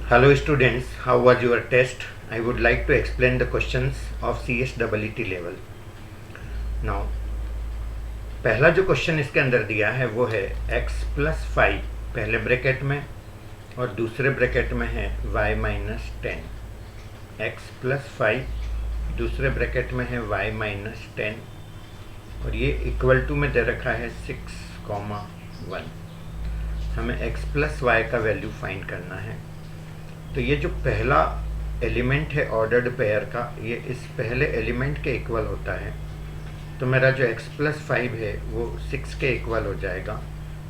Hello students, how was your test? I would like to explain the questions of CSEET level. Now, पहला जो question इसके अंदर दिया है वो है x प्लस 5 पहले ब्रैकेट में और दूसरे ब्रैकेट में है y माइनस 10। x प्लस 5 दूसरे ब्रैकेट में है y माइनस 10 और ये इक्वल टू में दे रखा है 6,1। हमें x प्लस y का वैल्यू फाइंड करना है। तो ये जो पहला एलिमेंट है ऑर्डर्ड पेयर का, ये इस पहले एलिमेंट के इक्वल होता है। तो मेरा जो x प्लस 5 है वो 6 के इक्वल हो जाएगा।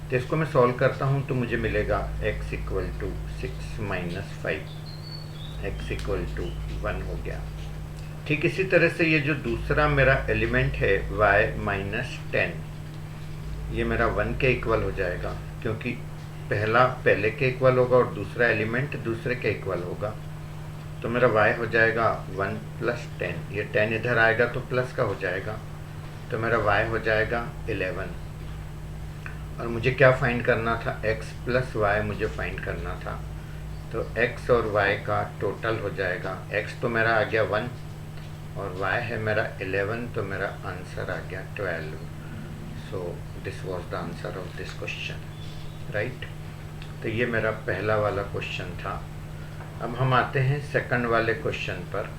तो इसको मैं सॉल्व करता हूँ तो मुझे मिलेगा x equal to 6 minus 5, x equal to 1 हो गया। ठीक इसी तरह से ये जो दूसरा मेरा एलिमेंट है y माइनस 10, ये मेरा 1 के इक्वल हो जाएगा क्योंकि पहला पहले के इक्वल होगा और दूसरा एलिमेंट दूसरे के इक्वल होगा। तो मेरा y हो जाएगा 1 प्लस 10, ये 10 इधर आएगा तो प्लस का हो जाएगा। तो मेरा y हो जाएगा 11। और मुझे क्या फाइंड करना था? x प्लस y मुझे फाइंड करना था। तो x और y का टोटल हो जाएगा, x तो मेरा आ गया 1 और y है मेरा 11, तो मेरा आंसर आ गया 12। So this was the answer of this question, right. तो ये मेरा पहला वाला क्वेश्चन था। अब हम आते हैं सेकंड वाले क्वेश्चन पर।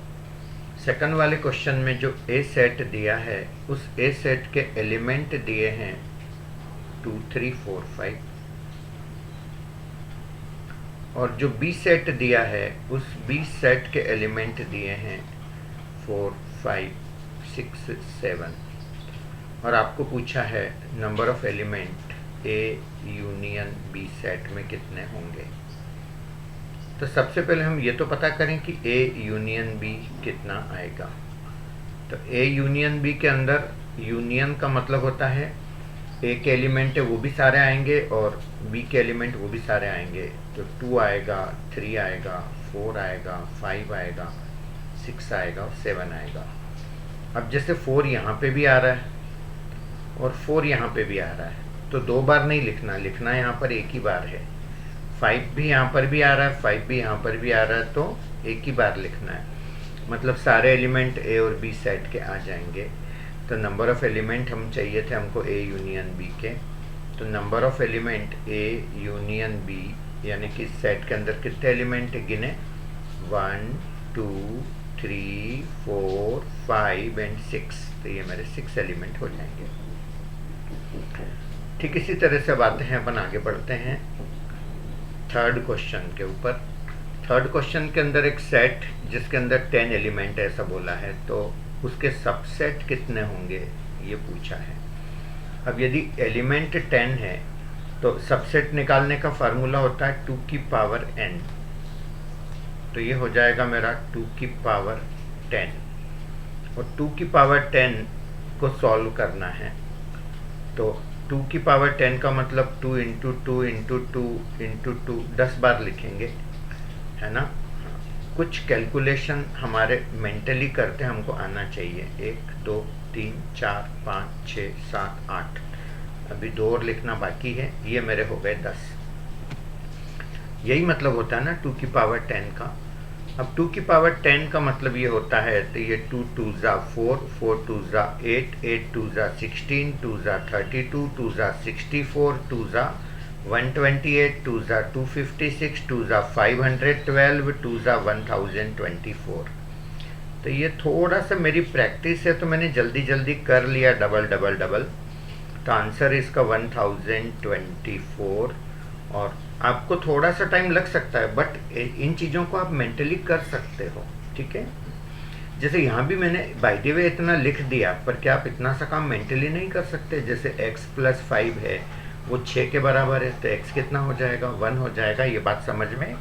सेकंड वाले क्वेश्चन में जो ए सेट दिया है उस ए सेट के एलिमेंट दिए हैं 2, 3, 4, 5 और जो बी सेट दिया है उस बी सेट के एलिमेंट दिए हैं 4, 5, 6, 7 और आपको पूछा है number of element A union B set में कितने होंगे। तो सबसे पहले हम ये तो पता करें कि ए यूनियन बी कितना आएगा। तो ए यूनियन बी के अंदर यूनियन का मतलब होता है ए के एलिमेंट है वो भी सारे आएंगे और बी के एलिमेंट वो भी सारे आएंगे। तो 2 आएगा, 3 आएगा, 4 आएगा, 5 आएगा, 6 आएगा और 7 आएगा। अब जैसे 4 यहाँ पे भी आ रहा है और 4 यहाँ पे भी आ रहा है तो 2 बार नहीं लिखना यहाँ पर एक ही बार है। 5 भी यहाँ पर भी आ रहा है, 5 भी यहाँ पर भी आ रहा है तो एक ही बार लिखना है। मतलब सारे एलिमेंट ए और बी सेट के आ जाएंगे। तो नंबर ऑफ एलिमेंट हम चाहिए थे हमको ए यूनियन बी के। तो number of element A union B यानी कि सेट के अंदर कितने एलिमेंट गिने? 1, 2, 3, 4, 5 एंड 6। तो ये मेरे 6 एलिमेंट हो जाएंगे। ठीक इसी तरह से अब आते हैं, अपन आगे बढ़ते हैं थर्ड क्वेश्चन के ऊपर। थर्ड क्वेश्चन के अंदर एक सेट जिसके अंदर 10 एलिमेंट ऐसा बोला है तो उसके सबसेट कितने होंगे ये पूछा है। अब यदि एलिमेंट 10 है तो सबसेट निकालने का फार्मूला होता है 2 की पावर n। तो ये हो जाएगा मेरा 2 की पावर 10 और 2 की पावर 10 को सॉल्व करना है। तो 2 की पावर 10 का मतलब 2 इंटू 2 इंटू 2 इंटू 2 10 बार लिखेंगे, है ना। कुछ कैलकुलेशन हमारे मेंटली करते हमको आना चाहिए। 1, 2, 3, 4, 5, 6, 7, 8, अभी 2 और लिखना बाकी है। ये मेरे हो गए 10। यही मतलब होता है ना 2 की पावर 10 का। अब 2 की पावर 10 का मतलब ये होता है तो ये 2 2 ज़ा 4, 4 2 ज़ा 8, 8 2 ज़ा 16, 2 ज़ा 32, 2 ज़ा 64, 2 ज़ा 128, 2 ज़ा 256, 2 ज़ा 512, 2 ज़ा 1024। तो ये थोड़ा सा मेरी प्रैक्टिस है तो मैंने जल्दी जल्दी कर लिया डबल डबल डबल। तो आंसर इसका 1024। और आपको थोड़ा सा टाइम लग सकता है बट इन चीज़ों को आप मेंटली कर सकते हो, ठीक है। जैसे यहाँ भी मैंने बाय द वे इतना लिख दिया, पर क्या आप इतना सा काम मेंटली नहीं कर सकते? जैसे x प्लस 5 है वो 6 के बराबर है तो x कितना हो जाएगा? 1 हो जाएगा। ये बात समझ में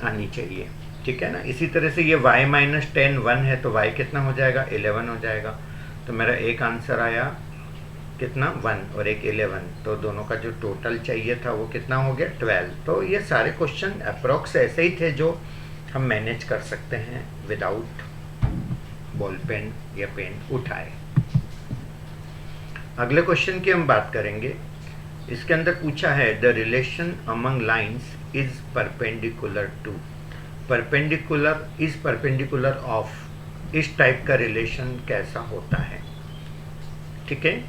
आनी चाहिए, ठीक है ना। इसी तरह से ये y माइनस 10 1 है तो y कितना हो जाएगा? 11 हो जाएगा। तो मेरा एक आंसर आया कितना? 1 और एक 11। तो दोनों का जो टोटल चाहिए था वो कितना हो गया? 12। तो ये सारे क्वेश्चन अप्रोक्स ऐसे ही थे जो हम मैनेज कर सकते हैं विदाउट बॉल पेन या पेन उठाए। अगले क्वेश्चन की हम बात करेंगे। इसके अंदर पूछा है the relation among lines is perpendicular to. Perpendicular of इस टाइप का रिलेशन कैसा होता है। ठीक है,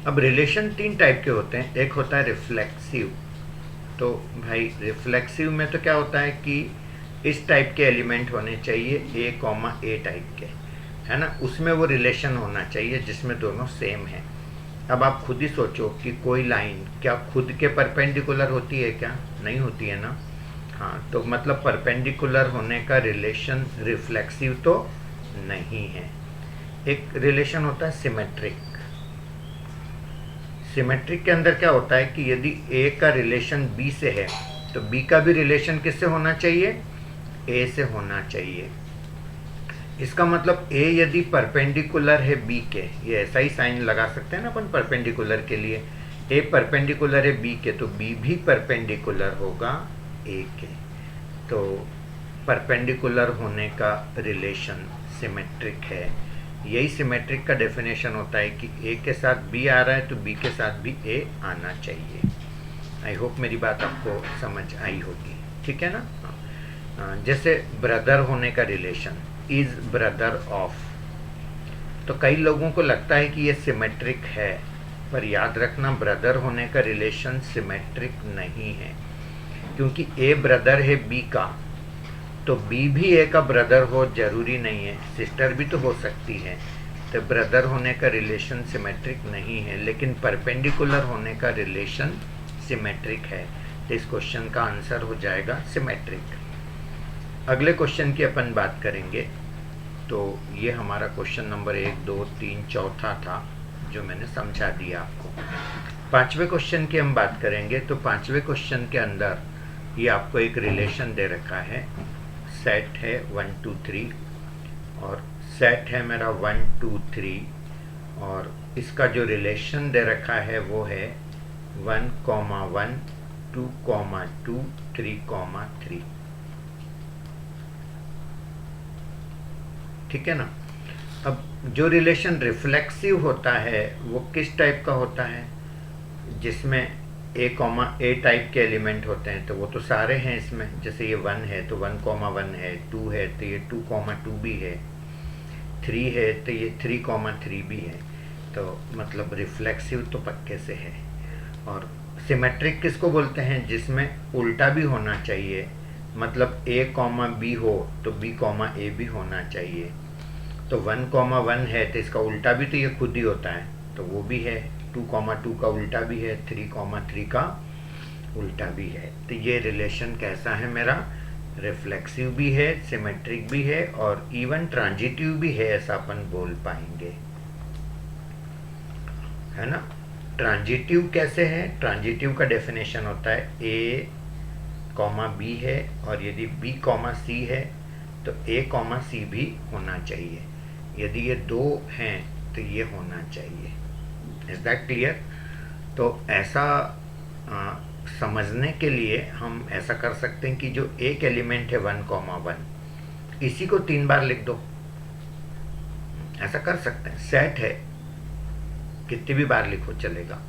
अब रिलेशन 3 टाइप के होते हैं। एक होता है रिफ्लेक्सिव। तो भाई रिफ्लेक्सिव में तो क्या होता है कि इस टाइप के एलिमेंट होने चाहिए ए टाइप के, है ना, उसमें वो रिलेशन होना चाहिए जिसमें दोनों सेम है। अब आप खुद ही सोचो कि कोई लाइन क्या खुद के परपेंडिकुलर होती है क्या? नहीं होती है ना। हाँ, तो मतलब परपेंडिकुलर होने का रिलेशन रिफ्लेक्सिव तो नहीं है। एक रिलेशन होता है सिमेट्रिक। सिमेट्रिक के अंदर क्या होता है कि यदि ए का रिलेशन बी से है तो बी का भी रिलेशन किससे होना चाहिए? ए से होना चाहिए। इसका मतलब ए यदि परपेंडिकुलर है बी के, ये ऐसा ही साइन लगा सकते हैं ना अपन परपेंडिकुलर के लिए। ए परपेंडिकुलर है बी के तो बी भी परपेंडिकुलर होगा ए के। तो परपेंडिकुलर होने का रिलेशन सिमेट्रिक है। यही सिमेट्रिक का डेफिनेशन होता है कि ए के साथ बी आ रहा है तो बी के साथ भी ए आना चाहिए। आई होप मेरी बात आपको समझ आई होगी। ठीक है ना। जैसे ब्रदर होने का रिलेशन, इज ब्रदर ऑफ, तो कई लोगों को लगता है कि ये सिमेट्रिक है, पर याद रखना ब्रदर होने का रिलेशन सिमेट्रिक नहीं है, क्योंकि ए ब्रदर है बी का तो बी भी ए का ब्रदर हो जरूरी नहीं है, सिस्टर भी तो हो सकती है। तो ब्रदर होने का रिलेशन सिमेट्रिक नहीं है, लेकिन परपेंडिकुलर होने का रिलेशन सिमेट्रिक है। तो इस क्वेश्चन का आंसर हो जाएगा सिमेट्रिक। अगले क्वेश्चन की अपन बात करेंगे। तो ये हमारा क्वेश्चन नंबर 1, 2, 3 चौथा था जो मैंने समझा दिया आपको। 5वें क्वेश्चन की हम बात करेंगे। तो 5वें क्वेश्चन के अंदर ये आपको एक रिलेशन दे रखा है। सेट है 1 2 3 और सेट है मेरा 1 2 3 और इसका जो रिलेशन दे रखा है वो है 1, 1, 2, 2, 3, 3। ठीक है ना। अब जो रिलेशन रिफ्लेक्सिव होता है वो किस टाइप का होता है? जिसमें ए टाइप के एलिमेंट होते हैं, तो वो तो सारे हैं इसमें। जैसे ये 1 है तो 1, 1 है, 2 है तो ये 2, 2 भी है, 3 है तो ये 3, 3 भी है। तो मतलब रिफ्लेक्सिव तो पक्के से है। और सिमेट्रिक किसको बोलते हैं? जिसमें उल्टा भी होना चाहिए, मतलब ए बी हो तो बी ए भी होना चाहिए। तो 1, 1 है तो इसका उल्टा भी तो ये खुद ही होता है, तो वो भी है। 2, 2 का उल्टा भी है, 3, 3 का उल्टा भी है। तो ये रिलेशन कैसा है मेरा? रिफ्लेक्सिव भी है, सिमेट्रिक भी है और इवन ट्रांजिटिव भी है, ऐसा अपन बोल पाएंगे, है ना। ट्रांजिटिव कैसे है? ट्रांजिटिव का डेफिनेशन होता है ए बी है और यदि बी सी है तो ए सी भी होना चाहिए। यदि ये 2 हैं तो ये होना चाहिए। Is that clear? तो ऐसा समझने के लिए हम ऐसा कर सकते हैं कि जो एक एलिमेंट है 1, 1 इसी को 3 बार लिख दो, ऐसा कर सकते हैं। सेट है, कितनी भी बार लिखो चलेगा।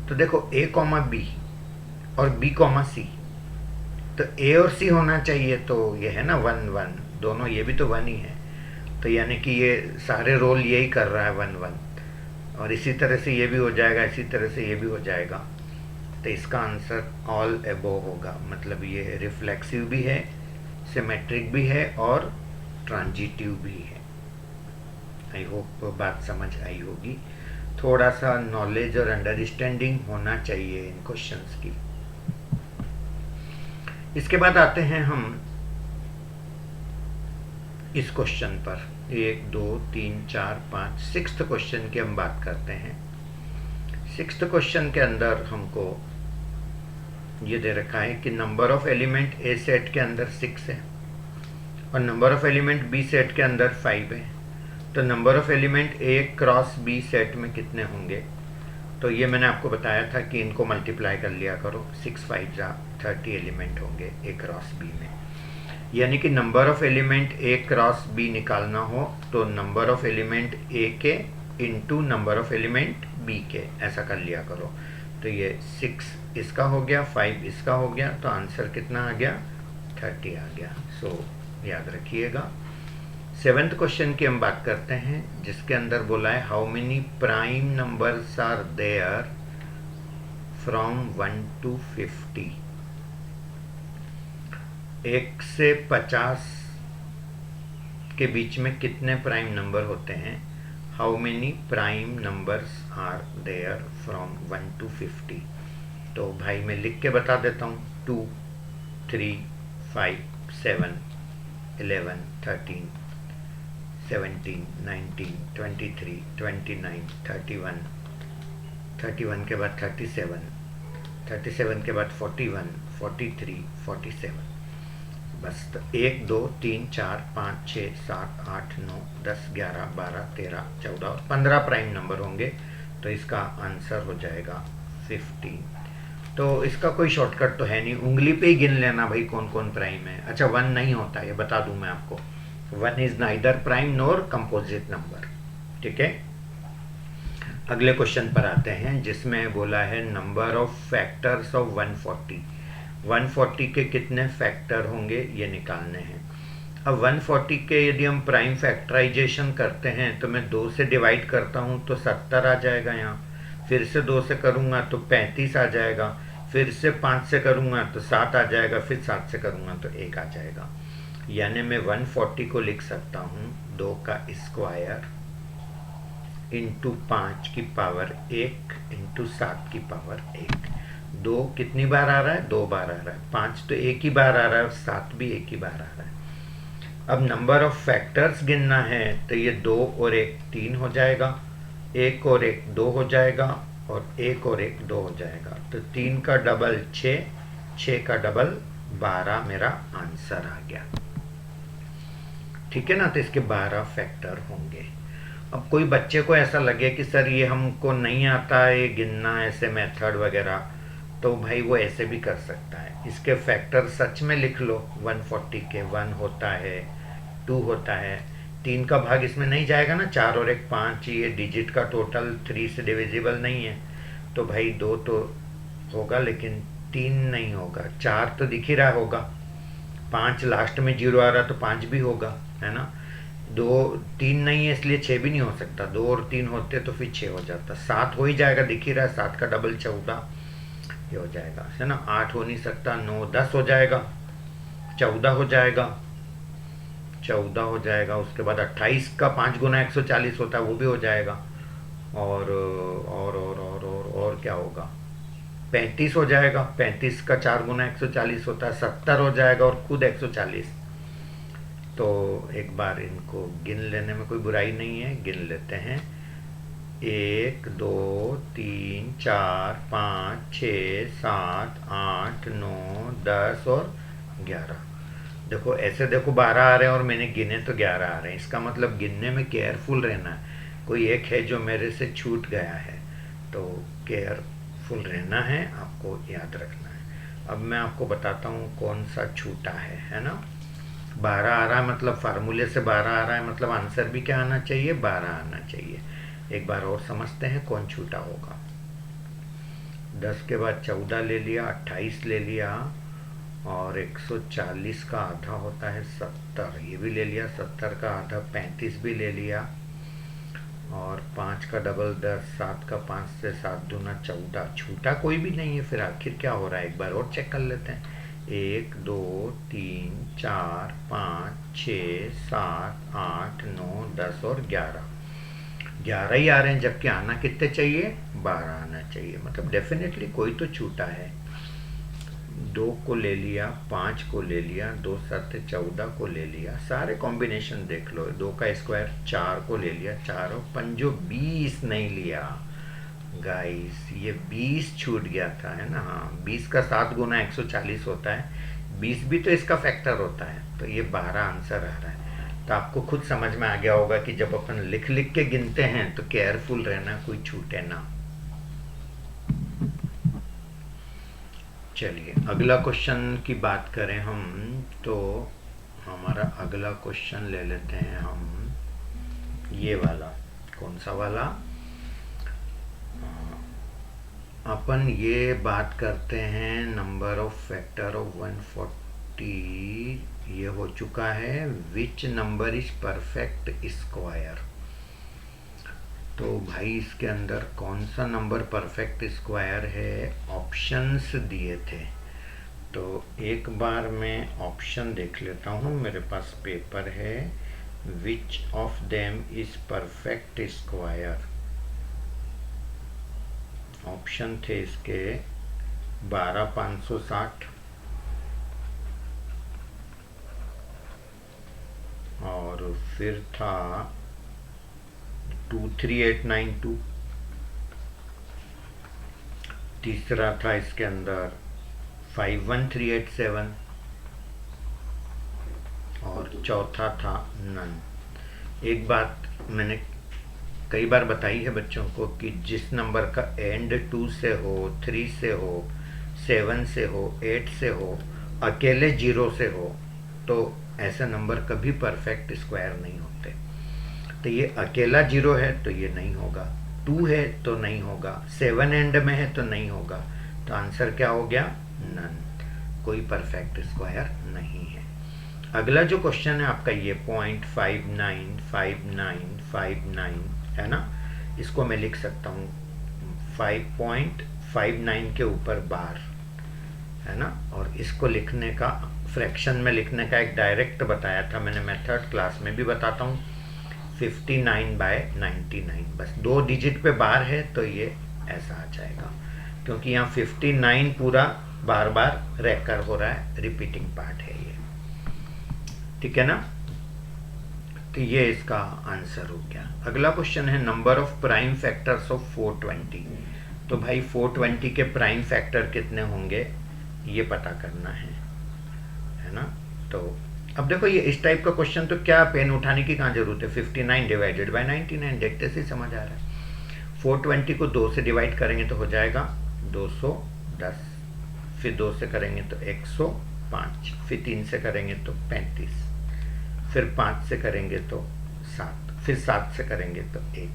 तो देखो ए बी और बी सी, तो ए और सी होना चाहिए। तो ये है ना 1, 1, दोनों ये भी तो 1 ही है। तो यानी कि ये सारे रोल यही कर रहा है 1, 1 और इसी तरह से ये भी हो जाएगा, इसी तरह से ये भी हो जाएगा। तो इसका आंसर ऑल अबोव होगा। मतलब ये रिफ्लेक्सिव भी है, सिमेट्रिक भी है और ट्रांजिटिव भी है। आई होप बात समझ आई होगी। थोड़ा सा नॉलेज और अंडरस्टैंडिंग होना चाहिए इन क्वेश्चंस की। इसके बाद आते हैं हम इस क्वेश्चन पर। 1, 2, 3, 4, 5 6th क्वेश्चन की हम बात करते हैं। 6th क्वेश्चन के अंदर हमको ये दे रखा है कि number of element A set के अंदर 6 है और number of element B set के अंदर 5 है। तो number of element A cross B set में कितने होंगे? तो ये मैंने आपको बताया था कि इनको मल्टीप्लाई कर लिया करो। 6, 5 30 एलिमेंट होंगे ए क्रॉस बी में। यानी कि number of element A cross B निकालना हो तो नंबर ऑफ एलिमेंट ए के into number of element B के, ऐसा कर लिया करो। तो ये 6 इसका हो गया, 5 इसका हो गया, तो आंसर कितना आ गया? 30 आ गया। सो याद रखिएगा। 7th क्वेश्चन की हम बात करते हैं, जिसके अंदर बोला है how many prime numbers are there from 1 to 50। 1 से 50 के बीच में कितने प्राइम नंबर होते हैं? How many prime numbers are there from 1 to 50। तो भाई मैं लिख के बता देता हूँ। 2, 3, 5, 7, 11, 13, 17, 19, 23, 29, 31, 31 के बाद 37, 37 के बाद 41, 43, 47। बस तो 1, 2, 3, 4, 5, 6, 7, 8, 9, 10, 11, 12, 13, 14 और 15 प्राइम नंबर होंगे। तो इसका आंसर हो जाएगा 15। तो इसका कोई शॉर्टकट तो है नहीं, उंगली पे ही गिन लेना भाई कौन कौन प्राइम है। अच्छा 1 नहीं होता, ये बता दूं मैं आपको। 1 is neither prime NOR composite number. ठीक है, अगले क्वेश्चन पर आते हैं, जिसमें बोला है नंबर ऑफ फैक्टर्स ऑफ 140। 140 के कितने फैक्टर होंगे ये निकालने हैं। अब 140 के यदि हम प्राइम फैक्टराइजेशन करते हैं तो मैं 2 से डिवाइड करता हूँ तो 70 आ जाएगा यहाँ, फिर से 2 से करूँगा तो 35 आ जाएगा, फिर से 5 से करूँगा तो 7 आ जाएगा, फिर 7 से करूँगा तो 1 आ जाएगा। यानी मैं 140 को लिख सकता हूँ 2 का स्क्वायर इंटू 5 की पावर 1 इंटू 7 की पावर 1। 2 कितनी बार आ रहा है? 2 बार आ रहा है। 5 तो एक ही बार आ रहा है और 7 भी एक ही बार आ रहा है। अब नंबर ऑफ फैक्टर्स गिनना है तो ये 2 और 1 3 हो जाएगा, 1 और 1 2 हो जाएगा और 1 और 1 2 हो जाएगा। तो 3 का डबल 6, 6 का डबल 12 मेरा आंसर आ गया। ठीक है ना, तो इसके 12 फैक्टर होंगे। अब कोई बच्चे को ऐसा लगे कि सर ये हमको नहीं आता है गिनना ऐसे मेथड वगैरह, तो भाई वो ऐसे भी कर सकता है। इसके फैक्टर सच में लिख लो। 140 के 1 होता है, 2 होता है, 3 का भाग इसमें नहीं जाएगा ना, 4 और 1 5, ये डिजिट का टोटल 3 से डिविजिबल नहीं है, तो भाई 2 तो होगा लेकिन 3 नहीं होगा। 4 तो दिख ही रहा होगा, 5 लास्ट में 0 आ रहा तो 5 भी होगा, है ना। 2 3 नहीं है इसलिए 6 भी नहीं हो सकता, 2 और 3 होते तो फिर 6 हो जाता। 7 हो ही जाएगा, दिख ही रहा है, 7 का डबल 14 ये हो जाएगा, है ना। 8 हो नहीं सकता, 9 10 हो जाएगा, 14 हो जाएगा, 14 हो जाएगा। उसके बाद 28 का 5 गुना 140 होता है, वो भी हो जाएगा। और क्या होगा? 35 हो जाएगा, 35 का 4 गुना 140 होता है, 70 हो जाएगा और खुद 140। तो एक बार इनको गिन लेने में कोई बुराई नहीं है, गिन लेते हैं। 1 2 3 4 5 6 7 8 9 10 और 11। देखो ऐसे देखो 12 आ रहे हैं और मैंने गिने तो 11 आ रहे हैं, इसका मतलब गिनने में केयरफुल रहना है। कोई एक है जो मेरे से छूट गया है, तो केयरफुल रहना है, आपको याद रखना है। अब मैं आपको बताता हूँ कौन सा छूटा है ना। 12 आ रहा है मतलब फार्मूले से 12 आ रहा है, मतलब आंसर भी क्या आना चाहिए? 12 आना चाहिए। एक बार और समझते हैं कौन छूटा होगा। 10 के बाद 14 ले लिया, 28 ले लिया और 140 का आधा होता है 70, ये भी ले लिया। 70 का आधा 35 भी ले लिया और 5 का डबल 10, 7 का 5 से 7 दूना 14। छूटा कोई भी नहीं है, फिर आखिर क्या हो रहा है एक बार और चेक कर लेते हैं। 1 2 3 4 5 6 7 8 9 10 और 11 ही आ रहे हैं, जबकि आना कितने चाहिए? 12 आना चाहिए। मतलब डेफिनेटली कोई तो छूटा है। 2 को ले लिया, 5 को ले लिया, 2 7 14 को ले लिया, सारे कॉम्बिनेशन देख लो। 2 का स्क्वायर 4 को ले लिया, 4 और 5 20 नहीं लिया गाइस, ये 20 छूट गया था, है ना। हाँ 20 का 7 गुना 140 होता है, 20 भी तो इसका फैक्टर होता है, तो ये 12 आंसर आ रहा है। तो आपको खुद समझ में आ गया होगा कि जब अपन लिख लिख के गिनते हैं तो केयरफुल रहना, कोई छूटे ना। चलिए अगला क्वेश्चन की बात करें हम, तो हमारा अगला क्वेश्चन ले लेते हैं हम, ये वाला। कौन सा वाला? अपन ये बात करते हैं नंबर ऑफ फैक्टर ऑफ 140 ये हो चुका है which number is perfect square. तो भाई इसके अंदर कौन सा नंबर परफेक्ट स्क्वायर है, ऑप्शंस दिए थे। तो एक बार मैं ऑप्शन देख लेता हूँ, मेरे पास पेपर है। Which of them is perfect square. Option थे इसके 12560 और फिर था 23892, तीसरा था इसके अंदर 51387 और चौथा था नन। एक बात मैंने कई बार बताई है बच्चों को कि जिस नंबर का एंड 2 से हो, 3 से हो, 7 से हो, 8 से हो, अकेले 0 से हो, तो ऐसे नंबर कभी परफेक्ट स्क्वायर नहीं होते। तो ये अकेला 0 है तो ये नहीं होगा, 2 है तो नहीं होगा, 7 एंड में है तो नहीं होगा। तो आंसर क्या हो गया, नन, कोई परफेक्ट स्क्वायर नहीं है। अगला जो क्वेश्चन है आपका ये 0.595959 है ना, इसको मैं लिख सकता हूँ 5.59 के ऊपर बार है ना। और इसको लिखने का, फ्रैक्शन में लिखने का एक डायरेक्ट बताया था मैंने मेथड, क्लास में भी बताता हूँ, 59/99। बस 2 डिजिट पे बार है तो ये ऐसा आ जाएगा, क्योंकि यहाँ 59 पूरा बार बार रेकर हो रहा है, रिपीटिंग पार्ट है ये, ठीक है ना। तो ये इसका आंसर हो गया। अगला क्वेश्चन है number of prime factors of 420। तो भाई 420 के प्राइम फैक्टर कितने होंगे ये पता करना है ना। तो अब देखो ये इस टाइप का क्वेश्चन तो क्या पेन उठाने की कहाँ जरूरत है, 59 डिवाइडेड बाय 99 देखते से समझ आ रहा है। 420 को 2 से डिवाइड करेंगे तो हो जाएगा 210, फिर 2 से करेंगे तो 105, फिर 3 से करेंगे तो 35, फिर 5 से करेंगे तो 7, फिर 7 से करेंगे तो 1।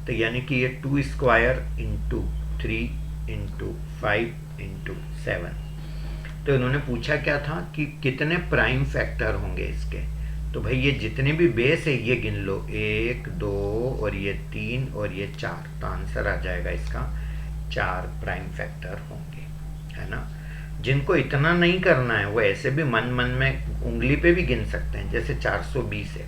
तो यानी कि ये 2 स्क्वायर इंटू 3 इंटू 5 इंटू 7। तो इन्होंने पूछा क्या था कि कितने प्राइम फैक्टर होंगे इसके। तो भाई ये जितने भी बेस है ये गिन लो, 1 2 और ये 3 और ये 4। तो आंसर आ जाएगा इसका 4 प्राइम फैक्टर होंगे, है ना। जिनको इतना नहीं करना है वो ऐसे भी मन मन में उंगली पे भी गिन सकते हैं। जैसे 420 है,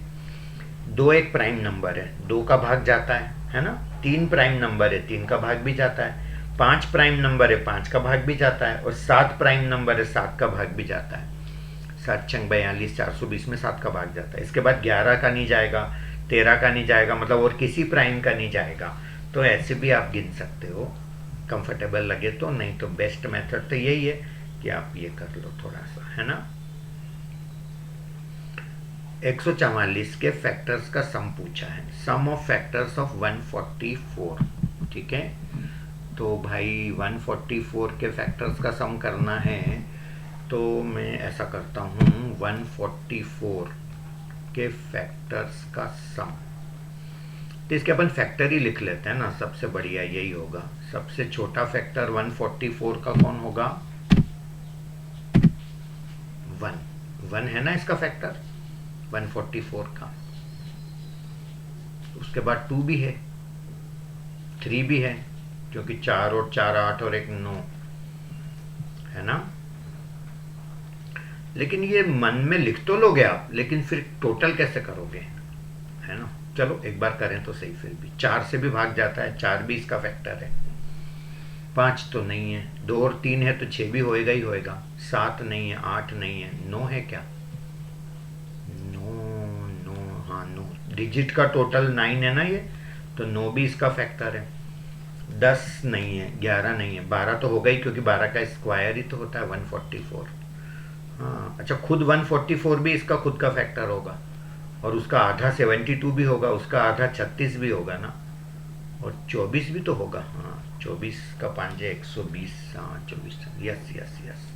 2 एक प्राइम नंबर है, 2 का भाग जाता है ना। 3 प्राइम नंबर है, 3 का भाग भी जाता है। 5 प्राइम नंबर है, 5 का भाग भी जाता है। और 7 प्राइम नंबर है, 7 का भाग भी जाता है। 7 छंग 42, 420 में 7 का भाग जाता है। इसके बाद 11 का नहीं जाएगा, 13 का नहीं जाएगा, मतलब और किसी प्राइम का नहीं जाएगा। तो ऐसे भी आप गिन सकते हो, कंफर्टेबल लगे तो। नहीं तो बेस्ट मेथड तो यही है कि आप ये कर लो थोड़ा सा, है ना। 144 के फैक्टर्स का सम पूछा है, सम ऑफ फैक्टर्स ऑफ 144, ठीक है। तो भाई 144 के फैक्टर्स का सम करना है, तो मैं ऐसा करता हूँ 144 के फैक्टर्स का सम। तो इसके अपन फैक्टर ही लिख लेते हैं ना, सबसे बढ़िया यही होगा। सबसे छोटा फैक्टर 144 का कौन होगा, 1 है ना इसका फैक्टर 144 का। उसके बाद 2 भी है, 3 भी है, क्योंकि 4 और 4 8 और 1 9, है ना। लेकिन ये मन में लिख तो लोगे आप, लेकिन फिर टोटल कैसे करोगे, है ना। चलो एक बार करें तो सही। फिर भी 4 से भी भाग जाता है, 4 भी इसका फैक्टर है। 5 तो नहीं है, 2 और 3 है तो 6 भी होएगा ही होएगा। 7 नहीं है, 8 नहीं है, 9 है क्या, 9 हाँ 9 डिजिट का टोटल 9 है ना ये, तो 9 भी इसका फैक्टर है। 10 नहीं है, 11 नहीं है, 12 तो होगा ही, क्योंकि 12 का स्क्वायर ही तो होता है 144। हाँ अच्छा, खुद 144 भी इसका खुद का फैक्टर होगा, और उसका आधा 72 भी होगा, उसका आधा 36 भी होगा ना, और 24 भी तो होगा। हाँ 24 का 5 120, हाँ 24, यस यस यस।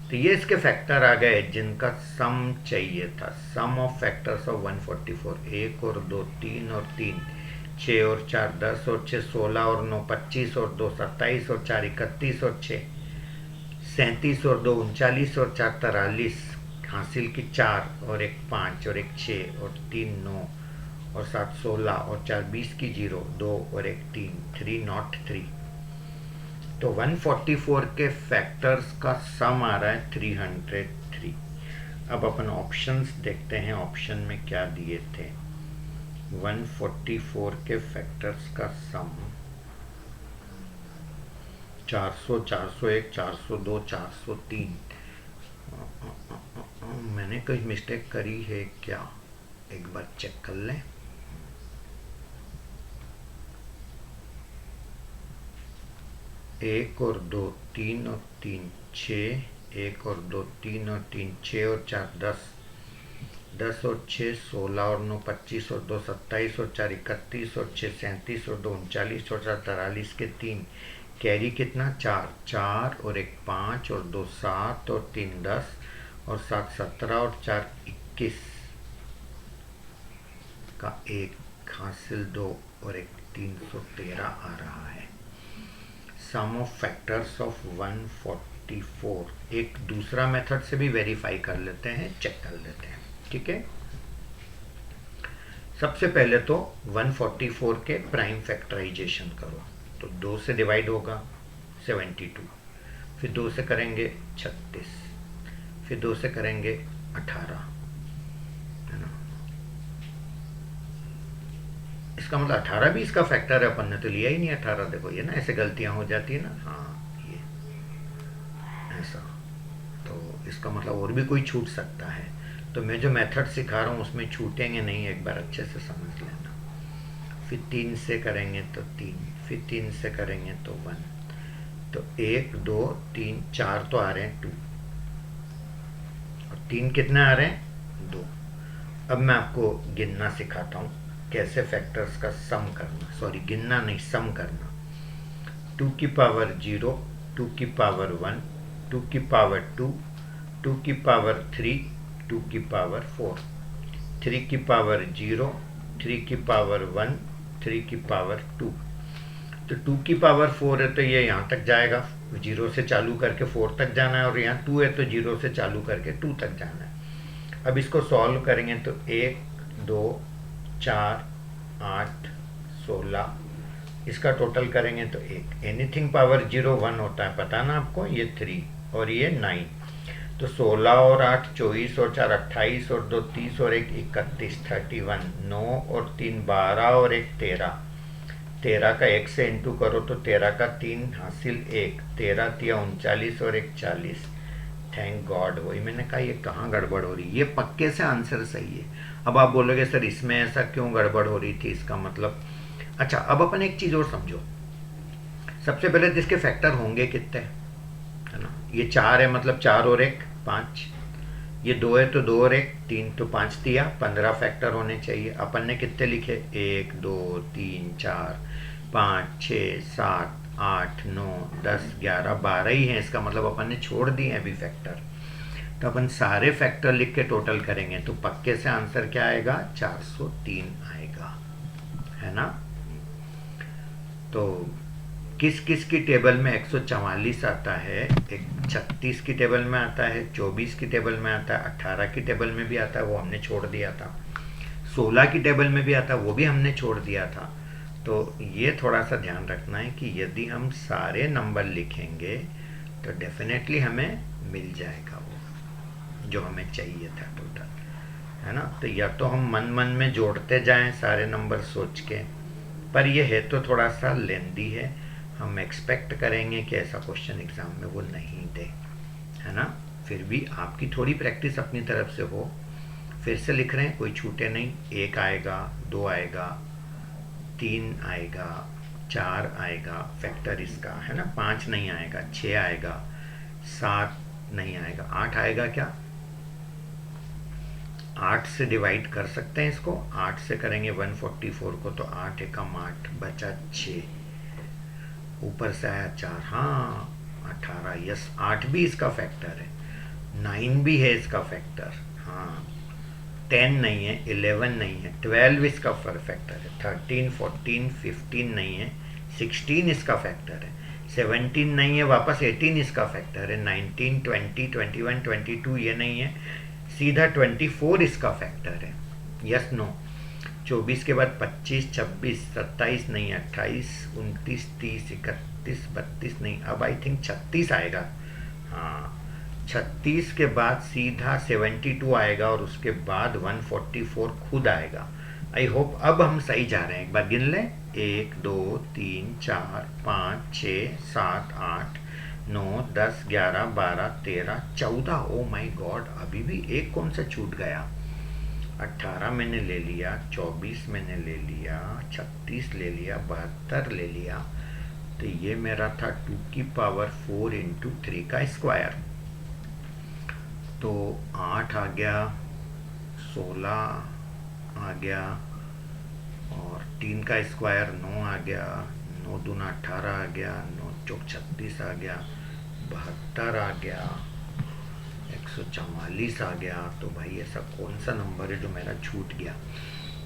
तो ये इसके फैक्टर आ गए जिनका सम चाहिए था। सम ऑफ फैक्टर्स ऑफ 144, 1 और 2 3 और 3, 6 और 4 10 और 6 16 और 9 25 और 2 27 और 4 31 और 6 37 और 2 39 और 4 43, हासिल की 4 और एक 5 और एक 6 और 3 9 और 7 16 और 4 20 की 0 2 और एक 3 3 नॉट 3। तो 144 के फैक्टर्स का सम आ रहा है 303। अब अपन ऑप्शंस देखते हैं, ऑप्शन में क्या दिए थे। 144 के फैक्टर्स का सम 400 401 402 403। मैंने कोई मिस्टेक करी है क्या, एक बार चेक कर लें। एक और 2 3 और 3 6, 1 और 2 3 और 3 6 और 4 10, 10 और 6 16 और 9 25 और 2 27 और 4 31 और 6 37 और 2 39 और 4 43 के 3, कैरी कितना 4 4 और एक 5 और 2 7 और 3 10 और 7 17 और 4 21 का एक हासिल 2 और एक 313 आ रहा है। सम ऑफ फैक्टर्स ऑफ 144। एक दूसरा मेथड से भी वेरीफाई कर लेते हैं, चेक कर लेते हैं, ठीक है। सबसे पहले तो 144 के प्राइम फैक्टराइजेशन करो, तो 2 से डिवाइड होगा 72, फिर 2 से करेंगे 36, फिर 2 से करेंगे 18, है ना। इसका मतलब 18 भी इसका फैक्टर है, अपन ने तो लिया ही नहीं 18। देखो ये ना ऐसे गलतियां हो जाती है ना, हाँ ये ऐसा, तो इसका मतलब और भी कोई छूट सकता है। तो मैं जो मेथड सिखा रहा हूँ उसमें छूटेंगे नहीं, एक बार अच्छे से समझ लेना। फिर 3 से करेंगे तो 3, फिर 3 से करेंगे तो 1, तो 1 2 3 4 तो आ रहे हैं 2, और 3 कितने आ रहे हैं 2। अब मैं आपको गिनना सिखाता हूँ कैसे फैक्टर्स का सम करना, सॉरी गिनना नहीं, सम करना। 2 की पावर 0, 2 की पावर 1, 2 की पावर 2, 2 की पावर 3, 2 की पावर 4, 3 की पावर 0, 3 की पावर 1, 3 की पावर 2। तो 2 की पावर 4 है तो ये यहाँ तक जाएगा, 0 से चालू करके 4 तक जाना है, और यहाँ 2 है तो 0 से चालू करके 2 तक जाना है। अब इसको सॉल्व करेंगे तो 1 2 4 8 16, इसका टोटल करेंगे तो 1। एनीथिंग पावर 0 1 होता है, पता ना आपको, ये 3 और ये 9, तो 16 और 8 24 और 4 28 और 2 30 और 1 31 31, 9 और 3 12 और 1 13, 13 का 1 से इंटू करो तो 13 का 3 हासिल 1, 13 तिया 39 और 1 40। थैंक गॉड, वही मैंने कहा ये कहाँ गड़बड़ हो रही है, ये पक्के से आंसर सही है। अब आप बोलोगे सर इसमें ऐसा क्यों गड़बड़ हो रही थी, इसका मतलब, अच्छा अब अपन एक चीज़ और समझो। सबसे पहले तो इसके फैक्टर होंगे कितने, है ना। ये 4 है मतलब 4 और 1 5, ये 2 है तो 2 और 1 3, तो 5 दिया 15 फैक्टर होने चाहिए। अपन ने कितने लिखे 1 2 3 4 5 6 7 8 9 10 11 12 ही हैं, इसका मतलब अपन ने छोड़ दिए अभी फैक्टर। तो अपन सारे फैक्टर लिख के टोटल करेंगे तो पक्के से आंसर क्या आएगा 403 आएगा, है ना। तो किस किस की टेबल में 144 आता है, एक 36 की टेबल में आता है, 24 की टेबल में आता है, 18 की टेबल में भी आता है, वो हमने छोड़ दिया था, 16 की टेबल में भी आता है, वो भी हमने छोड़ दिया था। तो ये थोड़ा सा ध्यान रखना है कि यदि हम सारे नंबर लिखेंगे तो डेफिनेटली हमें मिल जाएगा वो जो हमें चाहिए था टोटल, है ना। तो या तो हम मन मन में जोड़ते जाएं सारे नंबर सोच के, पर ये है तो थोड़ा सा लेंदी है, हम एक्सपेक्ट करेंगे कि ऐसा क्वेश्चन एग्ज़ाम में वो नहीं दे, है ना। फिर भी आपकी थोड़ी प्रैक्टिस अपनी तरफ से हो। फिर से लिख रहे हैं, कोई छूटे नहीं, 1 आएगा 2 आएगा 3 आएगा 4 आएगा फैक्टर इसका, है ना, 5 नहीं आएगा, 6 आएगा, 7 नहीं आएगा, 8 आएगा क्या, 8 से डिवाइड कर सकते हैं इसको, 8 से करेंगे 144 को तो 8 एकम 8 बचा 6, ऊपर से आया 4, हाँ 18, यस 8 भी इसका फैक्टर है, 9 भी है इसका फैक्टर, हाँ 10 नहीं है, 11 नहीं है, 12 इसका फैक्टर है, 13 14 15 नहीं है, 16 इसका फैक्टर है, 17 नहीं है, वापस 18 इसका फैक्टर है, 19, 20, 21, 22 ये नहीं है, सीधा 24 इसका फैक्टर है। Yes no? 24 के बाद 25, 26, 27 नहीं, 28, 29, 30, 31, 32 नहीं, अब आई थिंक 36 आएगा। हाँ, 36 के बाद सीधा 72 आएगा और उसके बाद 144 खुद आएगा। आई होप अब हम सही जा रहे हैं। एक बार गिन लें, 1, 2, 3, 4, 5, 6, 7, 8, 9, 10, 11, 12, 13, 14। ओ माई गॉड, अभी भी एक कौन सा छूट गया। 18 मैंने ले लिया, 24 मैंने ले लिया, 36 ले लिया, 72 ले लिया। तो ये मेरा था 2 की पावर 4 इंटू 3 का स्क्वायर। तो 8 आ गया, 16 आ गया और 3 का स्क्वायर 9 आ गया, 9 दूना 18 आ गया, 9 चौक 36 आ गया, 72 आ गया, 144 आ गया। तो भाई ऐसा कौन सा नंबर है जो मेरा छूट गया,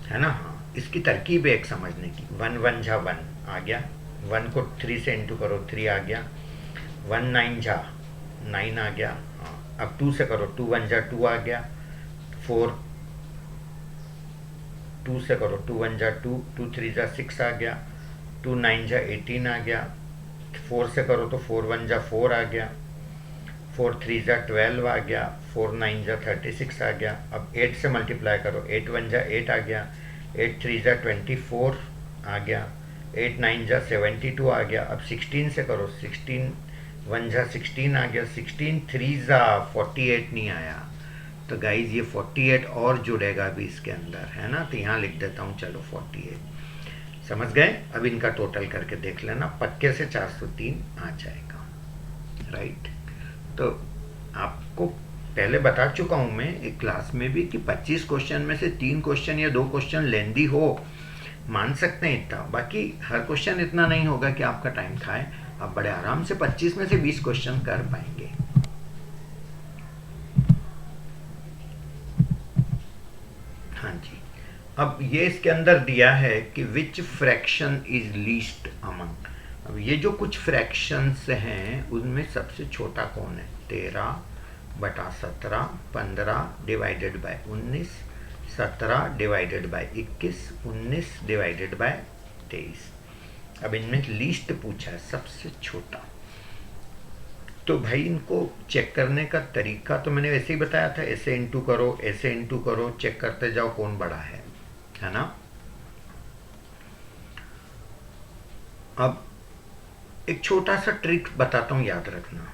है ना? हाँ, इसकी तरकीब है एक समझने की। 1 1 झा 1 आ गया, 1 को 3 से इंटू करो, 3 आ गया। 1 9 झा 9 आ गया। हाँ, अब 2 से करो, 2 1 झा 2 आ गया। 4 2 से करो, 2 1 झा 2, 2 3 झा 6 आ गया। 2 9 झा 18 आ गया। 4 से करो तो 4 1 झा 4 आ गया। 4 3 झा 12 आ गया। 4 9 झा 36 आ गया। अब 8 से मल्टीप्लाई करो, 8 1 झा 8 आ गया। 8 3 झा 24 आ गया। 8 9 झा 72 आ गया। अब 16 से करो, 16 1 झा 16 आ गया। 16 3 झा 48 नहीं आया। तो गाइज ये 48 और जुड़ेगा अभी इसके अंदर, है ना? तो यहाँ लिख देता हूँ, चलो 48। समझ गए? अब इनका टोटल करके देख लेना, पक्के से 403 आ जाएगा। राइट? तो आपको पहले बता चुका हूँ मैं एक क्लास में भी कि 25 क्वेश्चन में से 3 क्वेश्चन या 2 क्वेश्चन लेंदी हो, मान सकते हैं इतना, बाकी हर क्वेश्चन इतना नहीं होगा कि आपका टाइम खाए। आप बड़े आराम से 25 में से 20 क्वेश्चन कर पाएंगे। हाँ जी, अब ये इसके अंदर दिया है कि विच फ्रैक्शन इज लीस्ट अमंग। अब ये जो कुछ फ्रैक्शंस हैं उनमें सबसे छोटा कौन है? 13/17, 15 divided by 19, 17 divided by 21, 19 divided by 23। अब इनमें लीस्ट पूछा है, सबसे छोटा। तो भाई इनको चेक करने का तरीका तो मैंने वैसे ही बताया था, ऐसे इंटू करो, ऐसे इंटू करो, चेक करते जाओ कौन बड़ा है ना? अब एक छोटा सा ट्रिक बताता हूँ, याद रखना।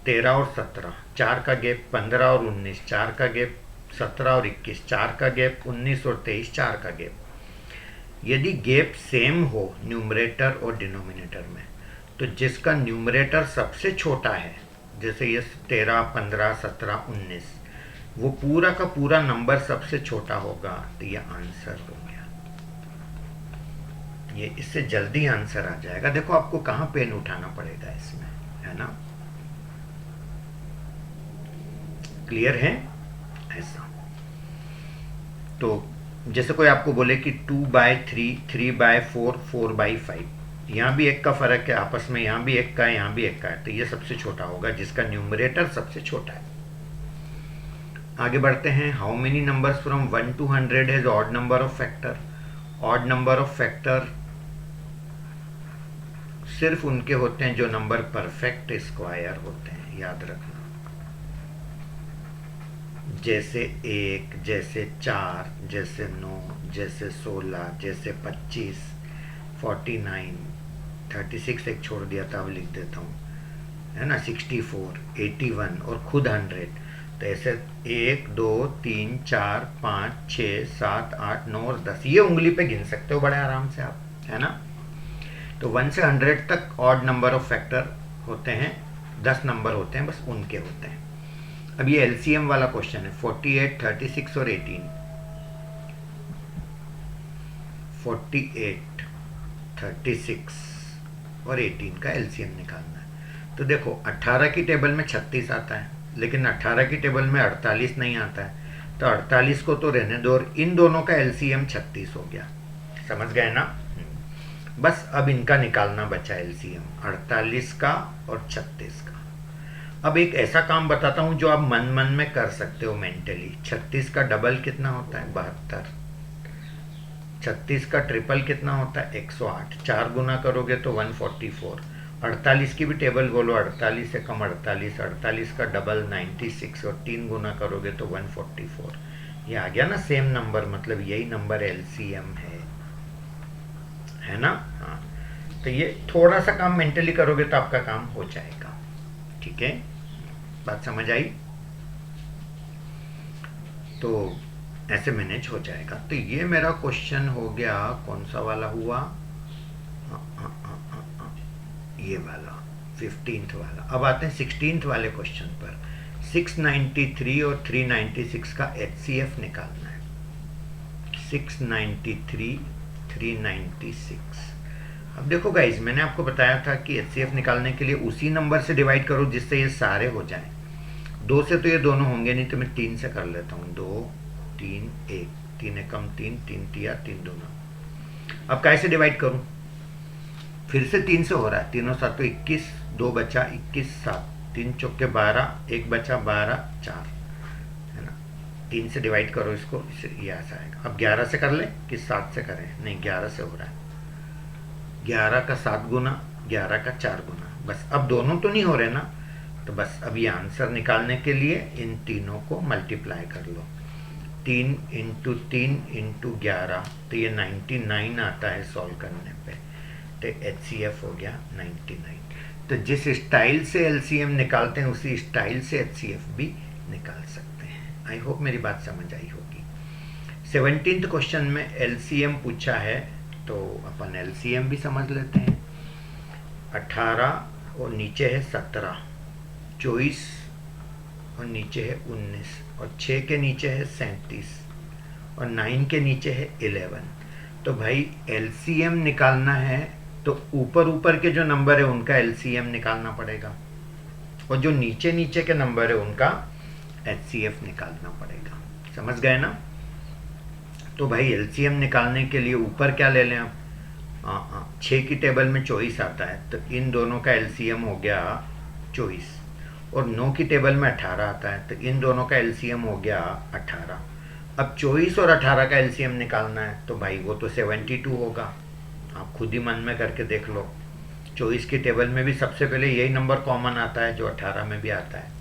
13 और 17, 4 का गैप। 15 और 19, 4 का गैप। 17 और 21, 4 का गैप। 19 और 23, 4 का गैप। यदि गैप सेम हो न्यूमरेटर और डिनोमिनेटर में, तो जिसका न्यूमरेटर सबसे छोटा है, जैसे ये 13, 15, 17, 19, वो पूरा का पूरा नंबर सबसे छोटा होगा, तो ये आंसर हो गया। ये इससे जल्दी आंसर आ जाएगा। देखो आपको कहाँ पेन उठाना पड़ेगा इसमें, है ना? क्लियर है? ऐसा तो जैसे कोई आपको बोले कि 2/3, 3/4, 4/5, यहाँ भी एक का फर्क है आपस में, यहाँ भी एक का है, यहाँ भी एक का है, तो ये सबसे छोटा होगा जिसका न्यूमरेटर सबसे छोटा है। आगे बढ़ते हैं। How many numbers from 1 to 100 has odd number of factor? Odd number of factor सिर्फ उनके होते हैं जो नंबर परफेक्ट स्क्वायर होते हैं, याद रखना। जैसे 1, जैसे 4, जैसे 9, जैसे 16, जैसे 25, 49, 36 एक छोड़ दिया था, अब लिख देता हूँ, है ना? 64, 81 और खुद 100। तो ऐसे 1 2 3 4 5 6 7 8 9 और 10, ये उंगली पे गिन सकते हो बड़े आराम से आप, है ना? तो 1 से 100 तक ऑड नंबर ऑफ फैक्टर होते हैं, 10 नंबर होते हैं, बस उनके होते हैं। अब ये एलसीएम वाला क्वेश्चन है। 48, 36 और 18। 48, 36 और 18 का एलसीएम निकालना है। तो देखो 18 की टेबल में 36 आता है, लेकिन 18 की टेबल में 48 नहीं आता है, तो 48 को तो रहने दो और इन दोनों का एलसीएम 36 हो गया। समझ गए ना? बस अब इनका निकालना बचा एलसीएम, 48 का और 36 का। अब एक ऐसा काम बताता हूं जो आप मन मन में कर सकते हो मेंटली। 36 का डबल कितना होता है? 72। 36 का ट्रिपल कितना होता है? 108। 4 गुना करोगे तो 144। 48 की भी टेबल बोलो, 48 से कम 48, 48 का डबल 96, और 3 गुना करोगे तो 144। ये आ गया ना सेम नंबर, मतलब यही नंबर एलसीएम है ना? हाँ, तो ये थोड़ा सा काम मेंटली करोगे तो आपका काम हो जाएगा। ठीक है, बात समझ आई? तो ऐसे मैनेज हो जाएगा। तो ये मेरा क्वेश्चन हो गया, कौन सा वाला हुआ? ये वाला 15th वाला। अब आते हैं 16th वाले क्वेश्चन पर। 693 और 396 का HCF निकालना है। 693, 396। अब देखो गाइज, मैंने आपको बताया था कि HCF निकालने के लिए उसी नंबर से डिवाइड करो जिससे ये सारे हो जाएं। 2 से तो ये दोनों होंगे नहीं, तो मैं 3 से कर लेता हूँ। 2 3 1, 3 एकम 3, 3 तिया 3 दूना। अब कैसे डिवाइड करूं? फिर से 3 से हो रहा है। 3 और 7 तो 21, 2 बचा 21, 7, 3 चौके 12, 1 बचा 12, 4, है ना? 3 से डिवाइड करो इसको, ये ऐसा आएगा। अब 11 से कर ले कि 7 से करें? नहीं, 11 से हो रहा है। 11 का 7 गुना, 11 का 4 गुना। बस अब दोनों तो नहीं हो रहे ना, तो बस अब ये आंसर निकालने के लिए इन तीनों को मल्टीप्लाई कर लो। 3 इंटू 3 इंटू 11, तो ये 99 आता है सॉल्व करने पे। तो HCF हो गया 99। तो जिस स्टाइल से LCM निकालते हैं उसी स्टाइल से HCF भी निकाल सकते हैं। आई होप मेरी बात समझ आई होगी। 17th क्वेश्चन में LCM पूछा है, तो अपन LCM भी समझ लेते हैं। 18 और नीचे है 17, 24 और नीचे है 19, और 6 के नीचे है 37, और 9 के नीचे है 11। तो भाई LCM निकालना है तो ऊपर ऊपर के जो नंबर है उनका LCM निकालना पड़ेगा, और जो नीचे नीचे के नंबर है उनका HCF निकालना पड़ेगा। समझ गए ना? तो भाई LCM निकालने के लिए ऊपर क्या ले लें आप? 6 की टेबल में 24 आता है, तो इन दोनों का LCM हो गया 24, और 9 की टेबल में 18 आता है, तो इन दोनों का LCM हो गया 18। अब 24 और 18 का LCM निकालना है, तो भाई वो तो 72 होगा। आप खुद ही मन में करके देख लो। 24 की टेबल में भी सबसे पहले यही नंबर कॉमन आता है जो 18 में भी आता है,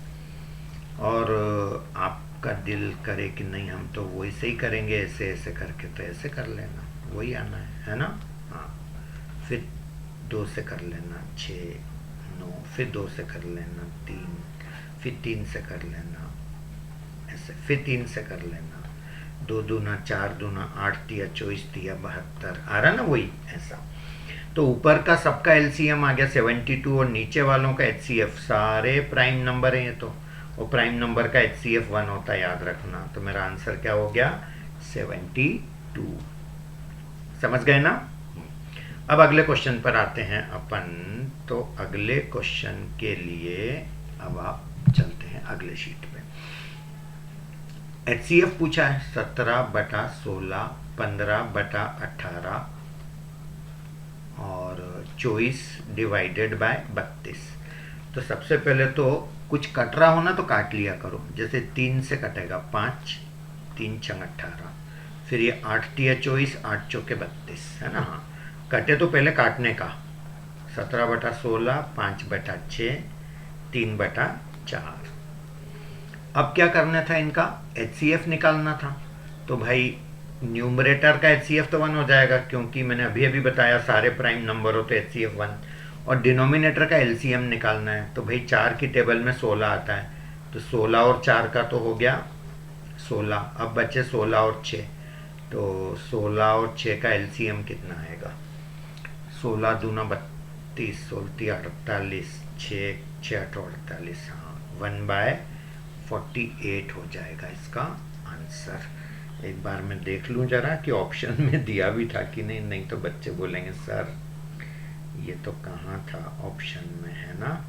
और आपका दिल करे कि नहीं हम तो वही सही करेंगे ऐसे ऐसे करके, तो ऐसे कर लेना, वही आना है ना? हाँ, फिर 2 से कर लेना 6 9, फिर 2 से कर लेना 3, फिर 3 से कर लेना ऐसे, फिर 3 से कर लेना 2 दूना 4 दूना 8 तिया 24 तिया 72, आ रहा ना वही ऐसा। तो ऊपर का सबका LCM आ गया 72, और नीचे वालों का HCF, सारे प्राइम नंबर हैं ये तो, और प्राइम नंबर का HCF 1 होता है, याद रखना। तो मेरा आंसर क्या हो गया? 72। समझ गए ना? अब अगले क्वेश्चन पर आते हैं अपन। तो अगले क्वेश्चन के लिए अब आप चलते हैं अगले शीट पे। HCF पूछा है 17/16, 15/18 और 24 डिवाइडेड बाय 32। तो सबसे पहले तो कुछ कट रहा हो ना तो काट लिया करो। जैसे 3 से कटेगा 5, 3 छंग 18, फिर ये 8 तिया 24, 8 चौके 32, है ना? हाँ, कटे तो पहले काटने का। 17/16, 5/6, 3/4। अब क्या करना था? इनका HCF निकालना था। तो भाई न्यूमरेटर का HCF तो 1 हो जाएगा, क्योंकि मैंने अभी अभी बताया सारे प्राइम नंबर हो तो HCF 1, और डिनोमिनेटर का LCM निकालना है। तो भाई 4 की टेबल में 16 आता है, तो 16 और 4 का तो हो गया 16। अब बचे 16 और 6, तो 16 और 6 का LCM कितना आएगा? 16 दूना 32, 16 48, 6 6 48, हाँ 1/48 हो जाएगा इसका आंसर। एक बार मैं देख लूँ जरा कि ऑप्शन में दिया भी था कि नहीं। नहीं तो बच्चे बोलेंगे सर ये तो कहाँ था ऑप्शन में, है ना?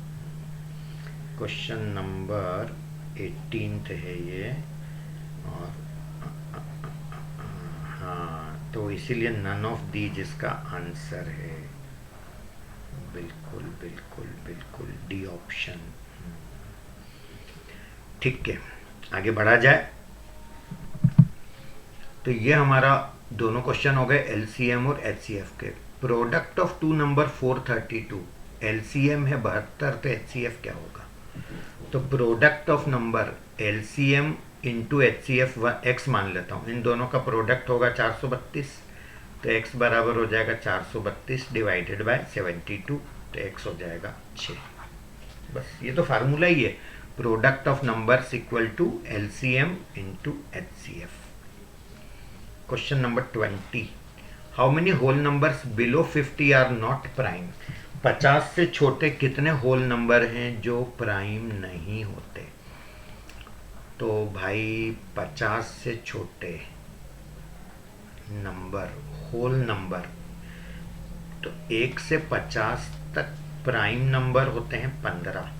क्वेश्चन नंबर 18 है ये, और हाँ तो इसीलिए नन ऑफ दीज इसका आंसर है। बिल्कुल बिल्कुल बिल्कुल डी ऑप्शन। ठीक है, आगे बढ़ा जाए। तो ये हमारा दोनों क्वेश्चन हो गए एलसीएम और एचसीएफ के। Product of two number 432, LCM है 72, तो एचसीएफ क्या होगा? तो product of number LCM into HCF x मान लेता हूँ, इन दोनों का प्रोडक्ट होगा 432, तो एक्स बराबर हो जाएगा 432 डिवाइडेड बाय 72, तो एक्स हो जाएगा 6। बस ये तो फार्मूला ही है, product of numbers equal to LCM into HCF. Question number 20, how many whole numbers below 50 are not prime? 50 से छोटे कितने होल नंबर हैं जो प्राइम नहीं होते? तो भाई 50 से छोटे नंबर, होल नंबर, तो 1 से 50 तक प्राइम नंबर होते हैं 15।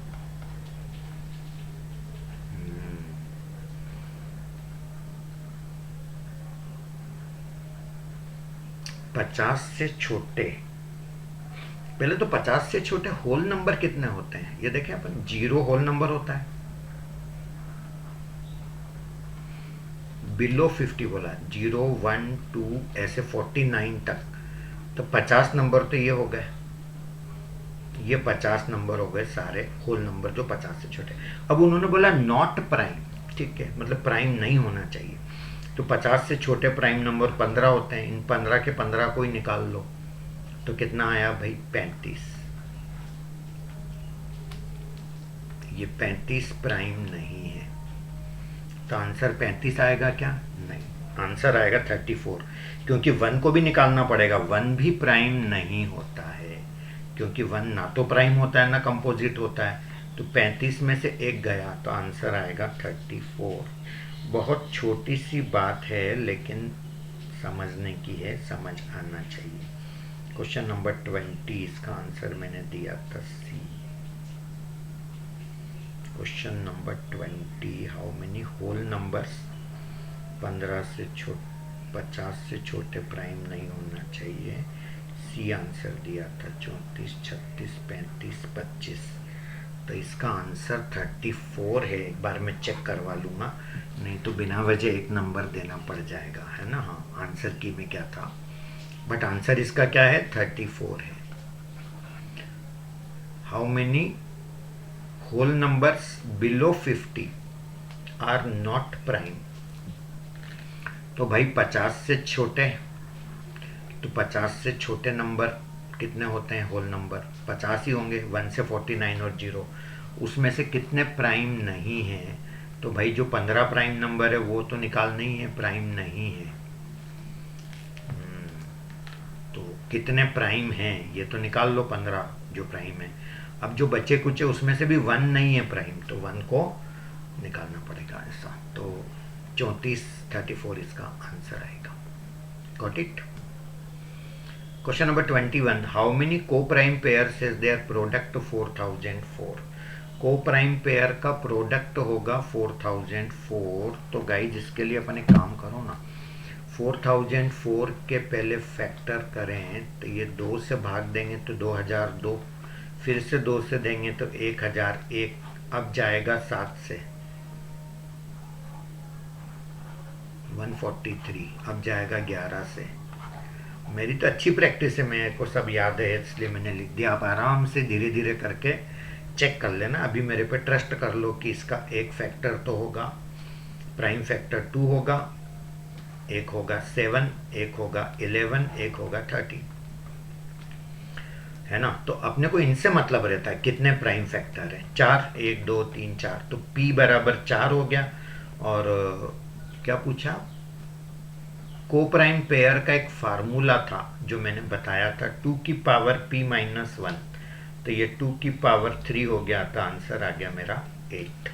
50 से छोटे, पहले तो 50 से छोटे होल नंबर कितने होते हैं ये देखें अपन। 0 होल नंबर होता है, बिलो 50 बोला, 0 1 2 ऐसे 49 तक, तो 50 नंबर तो ये हो गए, ये 50 नंबर हो गए सारे होल नंबर जो 50 से छोटे। अब उन्होंने बोला नॉट प्राइम, ठीक है, मतलब प्राइम नहीं होना चाहिए। तो 50 से छोटे प्राइम नंबर 15 होते हैं, इन 15 के 15 को ही निकाल लो, तो कितना आया भाई 35। ये 35 प्राइम नहीं है, तो आंसर 35 आएगा क्या? नहीं, आंसर आएगा 34, क्योंकि 1 को भी निकालना पड़ेगा, 1 भी प्राइम नहीं होता है, क्योंकि 1 ना तो प्राइम होता है ना कंपोजिट होता है। तो 35 में से एक गया, तो आंसर आएगा 34। बहुत छोटी सी बात है लेकिन समझने की है, समझ आना चाहिए। क्वेश्चन नंबर 20, इसका आंसर मैंने दिया था C. Question number 20, how many whole numbers 15 से 50 से छोटे प्राइम नहीं होना चाहिए, सी आंसर दिया था 34, 36, 35, 25। तो इसका आंसर 34 है। एक बार मैं चेक करवा लूँगा, नहीं तो बिना वजह एक नंबर देना पड़ जाएगा, है ना। हाँ, आंसर की में क्या था, बट आंसर इसका क्या है? 34 है। How many whole numbers below 50 are not prime? तो भाई 50 से छोटे, तो 50 से छोटे नंबर कितने होते हैं होल नंबर? 50 ही होंगे, 1 से 49 और 0, उसमें से कितने प्राइम नहीं हैं? तो भाई जो 15 प्राइम नंबर है वो तो निकालना ही है, प्राइम नहीं है। तो कितने प्राइम हैं ये तो निकाल लो, 15 जो प्राइम है। अब जो बच्चे कुछ है उसमें से भी 1 नहीं है प्राइम, तो 1 को निकालना पड़ेगा ऐसा। तो 34, 34 इसका आंसर आएगा। Got it? Question number 21, how many coprime pairs is there product 4004? को प्राइम पेयर का प्रोडक्ट होगा 4004। तो गाइज इसके लिए अपन एक काम करो ना, 4004 के पहले फैक्टर करें तो ये 2 से भाग देंगे तो 2002, फिर से 2 से देंगे तो 1001, अब जाएगा 7 से 143, अब जाएगा 11 से। मेरी तो अच्छी प्रैक्टिस है, मेरे को सब याद है इसलिए मैंने लिख दिया। आप आराम से धीरे धीरे करके चेक कर लेना, अभी मेरे पे ट्रस्ट कर लो कि इसका एक फैक्टर तो होगा, प्राइम फैक्टर 2 होगा, एक होगा 7, एक होगा 11, एक होगा 13, है ना। तो अपने को इनसे मतलब रहता है कितने प्राइम फैक्टर है, 4, 1 2 3 4, तो P बराबर 4 हो गया। और क्या पूछा, को प्राइम पेयर का एक फार्मूला था जो मैंने बताया था, 2 की पावर P - 1, तो ये 2 की पावर 3 हो गया था, आंसर आ गया मेरा 8।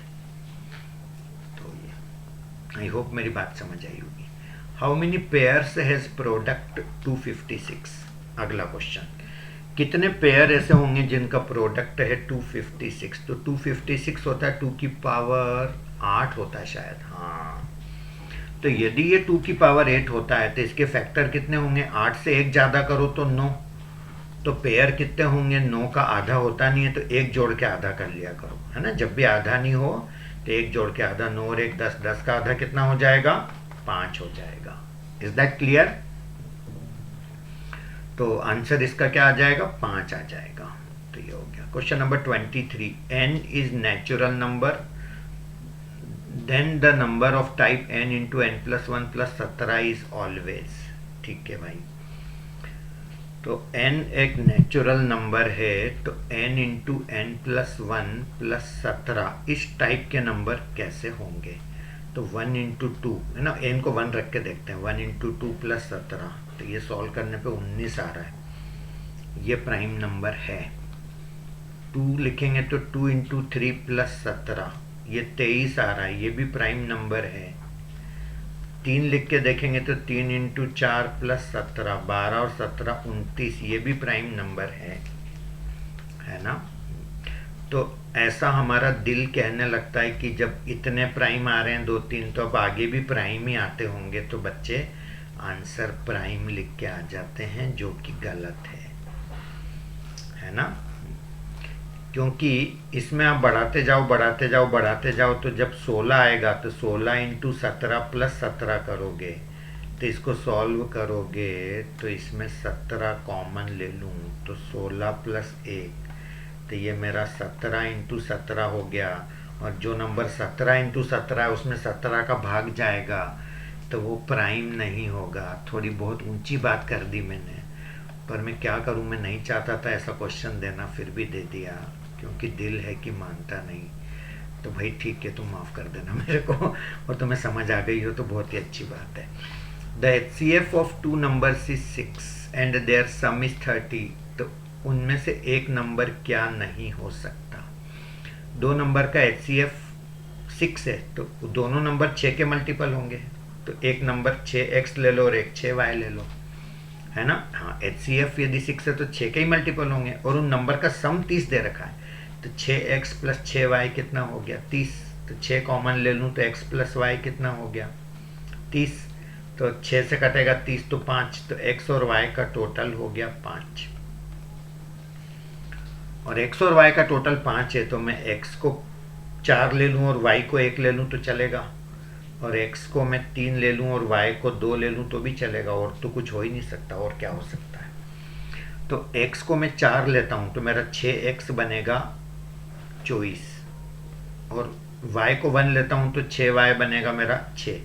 तो ये आई होप मेरी बात समझ आई होगी। How many pairs has product 256? अगला क्वेश्चन, कितने पेयर ऐसे होंगे जिनका प्रोडक्ट है 256? तो 256 होता है 2 की पावर 8 होता है शायद, हाँ। तो यदि ये 2 की पावर 8 होता है तो इसके फैक्टर कितने होंगे? 8 से एक ज़्यादा करो तो 9, तो पेयर कितने होंगे? 9 का आधा होता नहीं है तो एक जोड़ के आधा कर लिया करो, है ना। जब भी आधा नहीं हो तो एक जोड़ के आधा, 9 और 1 10, 10 का आधा कितना हो जाएगा? 5 हो जाएगा। Is that clear? तो आंसर इसका क्या आ जाएगा? 5 आ जाएगा। तो ये हो गया। Question number 23, n is natural number, then the number of type n into n plus 1 plus 17 is always. ठीक है भाई, तो n एक नेचुरल नंबर है, तो n into n plus 1 plus 17 इस टाइप के नंबर कैसे होंगे? तो 1 इंटू 2 है ना, n को 1 रख के देखते हैं। 1 इंटू 2 प्लस 17, तो ये सॉल्व करने पे 19 आ रहा है। ये प्राइम नंबर है। 2 लिखेंगे तो 2 इंटू 3 प्लस 17, ये 23 आ रहा है, ये भी प्राइम नंबर है। 3 लिख के देखेंगे तो 3 इंटू 4 प्लस 17, 12 और 17 29, ये भी प्राइम नंबर है ना। तो ऐसा हमारा दिल कहने लगता है कि जब इतने प्राइम आ रहे हैं 2 3, तो अब आगे भी प्राइम ही आते होंगे। तो बच्चे आंसर प्राइम लिख के आ जाते हैं, जो कि गलत है ना। क्योंकि इसमें आप बढ़ाते जाओ बढ़ाते जाओ बढ़ाते जाओ, तो जब 16 आएगा तो 16 इंटू 17 प्लस 17 करोगे, तो इसको सॉल्व करोगे तो इसमें 17 कॉमन ले लूँ तो 16 प्लस 1, तो ये मेरा 17 इंटू 17 हो गया। और जो नंबर 17 इंटू 17 है उसमें 17 का भाग जाएगा, तो वो प्राइम नहीं होगा। थोड़ी बहुत ऊंची बात कर दी मैंने, पर मैं क्या करूं, मैं नहीं चाहता था ऐसा क्वेश्चन देना, फिर भी दे दिया क्योंकि दिल है कि मानता नहीं। तो भाई ठीक है, तुम माफ़ कर देना मेरे को, और तुम्हें समझ आ गई हो तो बहुत ही अच्छी बात है। The HCF of 2 numbers is 6 and their sum is 30, तो उनमें से एक नंबर क्या नहीं हो सकता? 2 नंबर का HCF 6 है, तो दोनों नंबर 6 के मल्टीपल होंगे। तो एक नंबर 6x ले लो और एक 6y ले लो, है ना। हाँ, HCF यदि 6 है तो 6 के ही मल्टीपल होंगे, और उन नंबर का सम 30 दे रखा है। तो 6x प्लस 6y कितना हो गया? 30। तो 6 कॉमन ले लूँ तो x प्लस y कितना हो गया? 30। तो 6 से कटेगा 30 तो 5, तो x और y का टोटल हो गया 5। और x और y का टोटल 5 है, तो मैं x को 4 ले लूँ और y को 1 ले लूँ तो चलेगा, और x को मैं 3 ले लूँ और y को 2 ले लूँ तो भी चलेगा। और तो कुछ हो ही नहीं सकता, और क्या हो सकता है? तो x को मैं 4 लेता हूँ तो मेरा 6x बनेगा 24, और y को 1 लेता हूँ तो 6y बनेगा मेरा 6,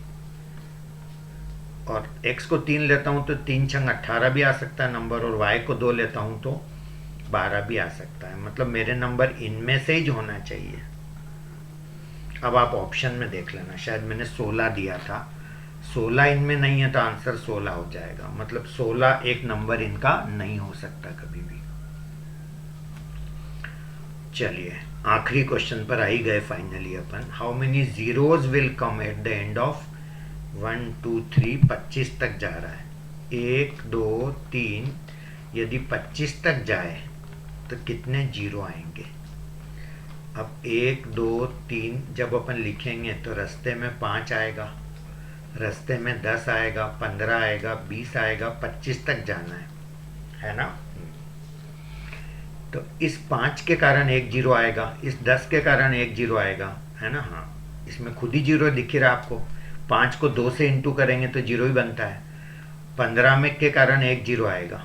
और x को 3 लेता हूँ तो 3 छंग 18 भी आ सकता है नंबर, और y को 2 लेता हूँ तो 12 भी आ सकता है। मतलब मेरे नंबर इनमें से ही होना चाहिए। अब आप ऑप्शन में देख लेना, शायद मैंने 16 दिया था, 16 इनमें नहीं है तो आंसर 16 हो जाएगा। मतलब 16 एक नंबर इनका नहीं हो सकता कभी भी। चलिए आखिरी क्वेश्चन पर आ ही गए finally upon. How many zeros will come at the end of 1 2 3, 25 तक जा रहा है। 1 2 3, यदि 25 तक जाए तो कितने जीरो आएंगे? अब 1 2 3 जब अपन लिखेंगे तो रास्ते में 5 आएगा, रास्ते में 10 आएगा, 15 आएगा, 20 आएगा, 25 तक जाना है ना। तो इस 5 के कारण एक जीरो आएगा, इस 10 के कारण एक जीरो आएगा, है ना। हाँ, इसमें खुद ही जीरो दिख ही रहा आपको। 5 को 2 से इंटू करेंगे तो जीरो ही बनता है। 15 में के कारण एक जीरो आएगा,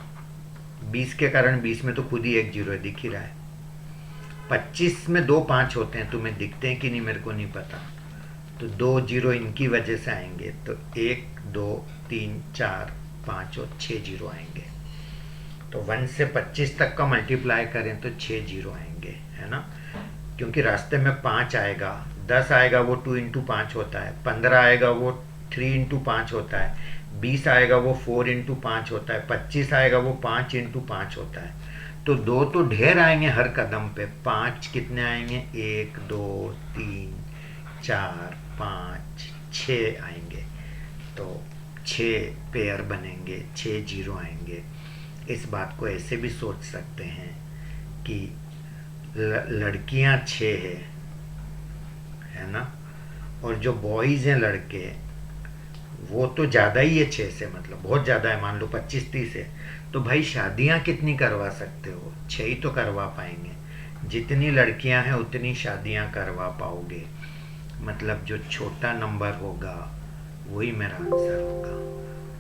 20 के कारण 20 में तो खुद ही एक जीरो दिख ही रहा है। 25 में 2 5 होते हैं, तुम्हें दिखते हैं कि नहीं मेरे को नहीं पता, तो 2 जीरो इनकी वजह से आएंगे। तो 1 2 3 4 5 और 6 जीरो आएंगे। तो 1 से 25 तक का मल्टीप्लाई करें तो 6 जीरो आएंगे, है ना। क्योंकि रास्ते में 5 आएगा, 10 आएगा वो 2 इंटू 5 होता है, 15 आएगा वो 3 इंटू 5 होता है, 20 आएगा वो 4 इंटू 5 होता है, 25 आएगा वो 5 इंटू 5 होता है। तो 2 तो ढेर आएंगे हर कदम पे, 5 कितने आएंगे? 1 2 3 4 5 6 आएंगे। तो 6 पेयर बनेंगे, 6 जीरो आएंगे। इस बात को ऐसे भी सोच सकते हैं कि लड़कियां 6 है ना, और जो बॉयज़ हैं लड़के वो तो ज़्यादा ही है 6 से, मतलब बहुत ज़्यादा है, मान लो 25-30 है, तो भाई शादियाँ कितनी करवा सकते हो? 6 ही तो करवा पाएंगे। जितनी लड़कियां हैं उतनी शादियां करवा पाओगे, मतलब जो छोटा नंबर होगा वही मेरा आंसर होगा।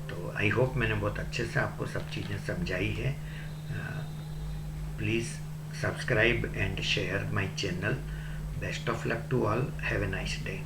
तो आई होप मैंने बहुत अच्छे से आपको सब चीज़ें समझाई है। Please subscribe and share my channel. Best of luck to all, have a nice day.